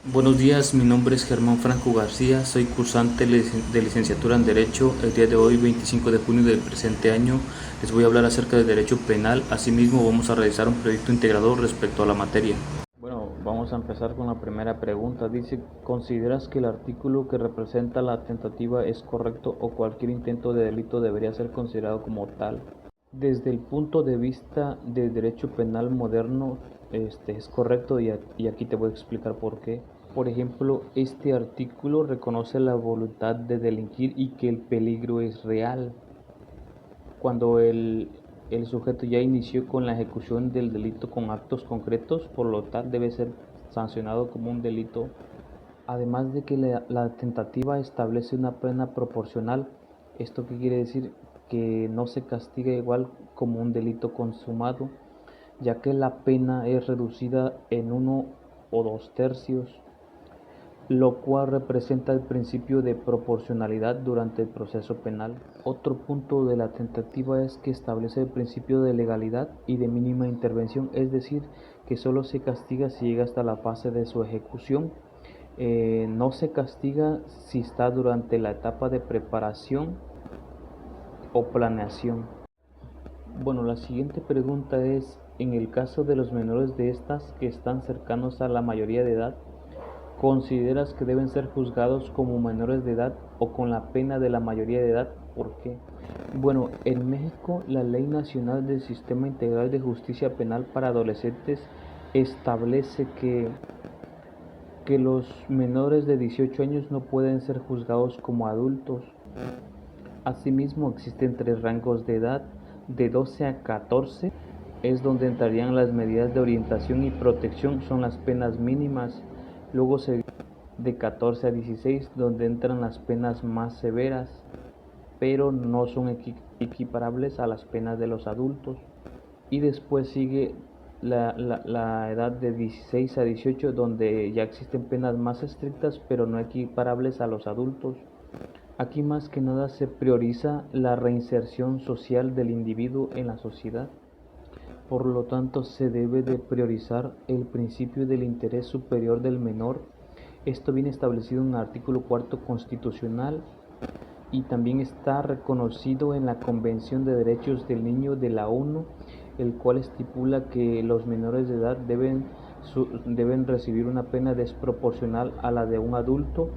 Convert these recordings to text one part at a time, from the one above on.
Buenos días, mi nombre es Germán Franco García, soy cursante de licenciatura en Derecho. El día de hoy, 25 de junio del presente año, les voy a hablar acerca del derecho penal. Asimismo, vamos a realizar un proyecto integrador respecto a la materia. Bueno, vamos a empezar con la primera pregunta. Dice, ¿consideras que el artículo que representa la tentativa es correcto o cualquier intento de delito debería ser considerado como tal? Desde el punto de vista del derecho penal moderno, es correcto y aquí te voy a explicar por qué. Por ejemplo, este artículo reconoce la voluntad de delinquir y que el peligro es real. Cuando el sujeto ya inició con la ejecución del delito con actos concretos, por lo tal debe ser sancionado como un delito. Además de que la tentativa establece una pena proporcional. ¿Esto qué quiere decir? Que no se castiga igual como un delito consumado, ya que la pena es reducida en uno o dos tercios, lo cual representa el principio de proporcionalidad durante el proceso penal. Otro punto de la tentativa es que establece el principio de legalidad y de mínima intervención, es decir, que solo se castiga si llega hasta la fase de su ejecución. No se castiga si está durante la etapa de preparación o planeación. Bueno, la siguiente pregunta es, en el caso de los menores de estas que están cercanos a la mayoría de edad, ¿consideras que deben ser juzgados como menores de edad o con la pena de la mayoría de edad? ¿Por qué? Bueno, en México la Ley Nacional del Sistema Integral de Justicia Penal para Adolescentes establece que los menores de 18 años no pueden ser juzgados como adultos. Asimismo, existen tres rangos de edad: de 12 a 14 es donde entrarían las medidas de orientación y protección, son las penas mínimas. Luego de 14 a 16, donde entran las penas más severas, pero no son equiparables a las penas de los adultos. Y después sigue la edad de 16 a 18, donde ya existen penas más estrictas, pero no equiparables a los adultos. Aquí más que nada se prioriza la reinserción social del individuo en la sociedad. Por lo tanto, se debe de priorizar el principio del interés superior del menor. Esto viene establecido en el artículo cuarto constitucional y también está reconocido en la Convención de Derechos del Niño de la ONU, el cual estipula que los menores de edad deben recibir una pena desproporcional a la de un adulto,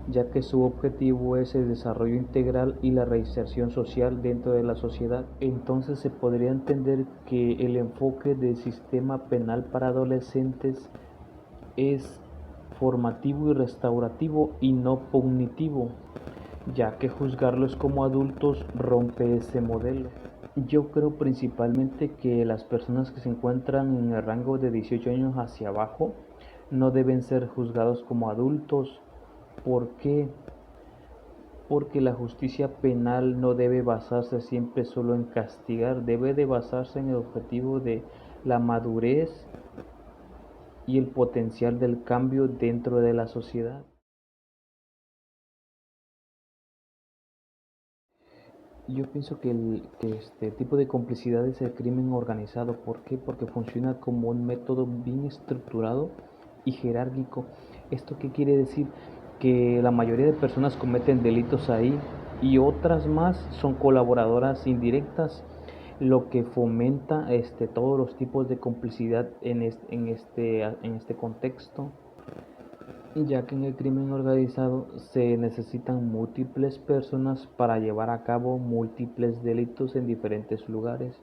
ya que su objetivo es el desarrollo integral y la reinserción social dentro de la sociedad. Entonces se podría entender que el enfoque del sistema penal para adolescentes es formativo y restaurativo y no punitivo, ya que juzgarlos como adultos rompe ese modelo. Yo creo principalmente que las personas que se encuentran en el rango de 18 años hacia abajo no deben ser juzgados como adultos. ¿Por qué? Porque la justicia penal no debe basarse siempre solo en castigar, debe de basarse en el objetivo de la madurez y el potencial del cambio dentro de la sociedad. Yo pienso que este tipo de complicidad es el crimen organizado. ¿Por qué? Porque funciona como un método bien estructurado y jerárquico. ¿Esto qué quiere decir? Que la mayoría de personas cometen delitos ahí y otras más son colaboradoras indirectas, lo que fomenta todos los tipos de complicidad en este contexto, ya que en el crimen organizado se necesitan múltiples personas para llevar a cabo múltiples delitos en diferentes lugares,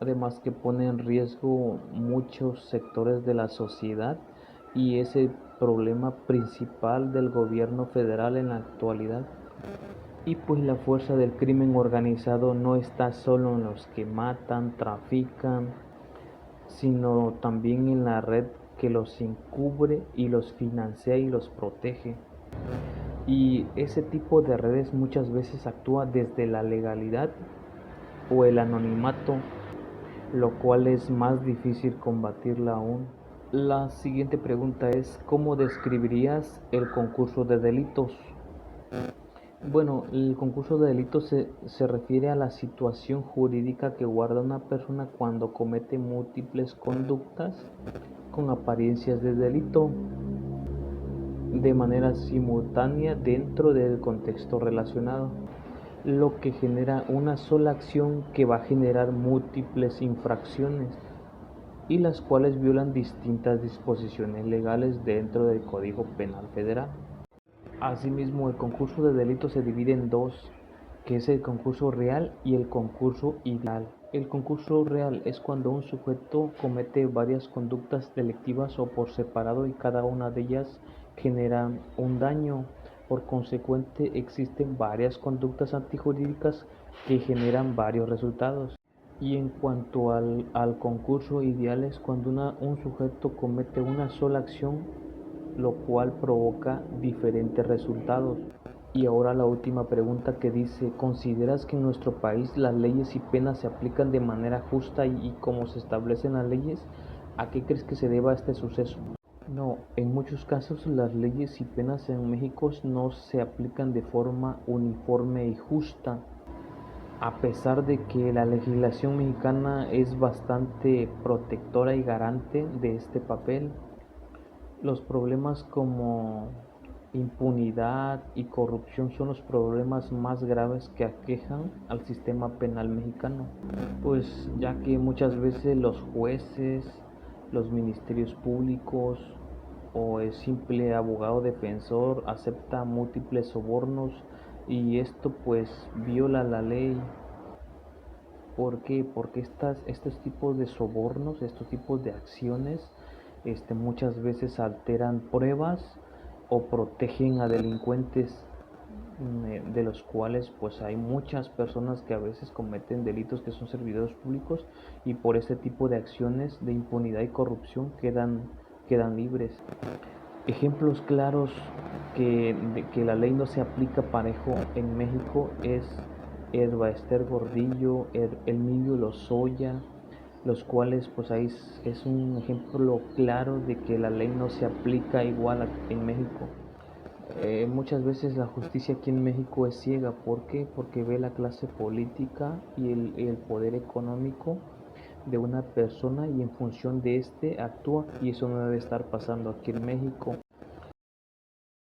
además que pone en riesgo muchos sectores de la sociedad y es el problema principal del gobierno federal en la actualidad. Y pues la fuerza del crimen organizado no está solo en los que matan, trafican, sino también en la red que los encubre y los financia y los protege. Y ese tipo de redes muchas veces actúa desde la legalidad o el anonimato, lo cual es más difícil combatirla aún. La siguiente pregunta es, ¿cómo describirías el concurso de delitos? Bueno, el concurso de delitos se refiere a la situación jurídica que guarda una persona cuando comete múltiples conductas con apariencias de delito. de manera simultánea dentro del contexto relacionado, lo que genera una sola acción que va a generar múltiples infracciones y las cuales violan distintas disposiciones legales dentro del Código Penal Federal. Asimismo, el concurso de delitos se divide en dos, que es el concurso real y el concurso ideal. El concurso real es cuando un sujeto comete varias conductas delictivas o por separado y cada una de ellas genera un daño. Por consecuente, existen varias conductas antijurídicas que generan varios resultados. Y en cuanto al concurso ideal es cuando un sujeto comete una sola acción, lo cual provoca diferentes resultados. Y ahora la última pregunta que dice, ¿consideras que en nuestro país las leyes y penas se aplican de manera justa y como se establecen las leyes? ¿A qué crees que se deba este suceso? No, en muchos casos las leyes y penas en México no se aplican de forma uniforme y justa. A pesar de que la legislación mexicana es bastante protectora y garante de este papel, los problemas como impunidad y corrupción son los problemas más graves que aquejan al sistema penal mexicano, pues ya que muchas veces los jueces, los ministerios públicos o el simple abogado defensor acepta múltiples sobornos y esto pues viola la ley. ¿Por qué? Porque estos tipos de sobornos, estos tipos de acciones, muchas veces alteran pruebas o protegen a delincuentes, de los cuales pues hay muchas personas que a veces cometen delitos que son servidores públicos y por este tipo de acciones de impunidad y corrupción quedan libres. Ejemplos claros de que la ley no se aplica parejo en México es Ester Gordillo, Emilio Lozoya, los cuales pues ahí es un ejemplo claro de que la ley no se aplica igual en México. Muchas veces la justicia aquí en México es ciega. ¿Por qué? Porque ve la clase política y el poder económico de una persona y en función de este actúa, y eso no debe estar pasando aquí en México.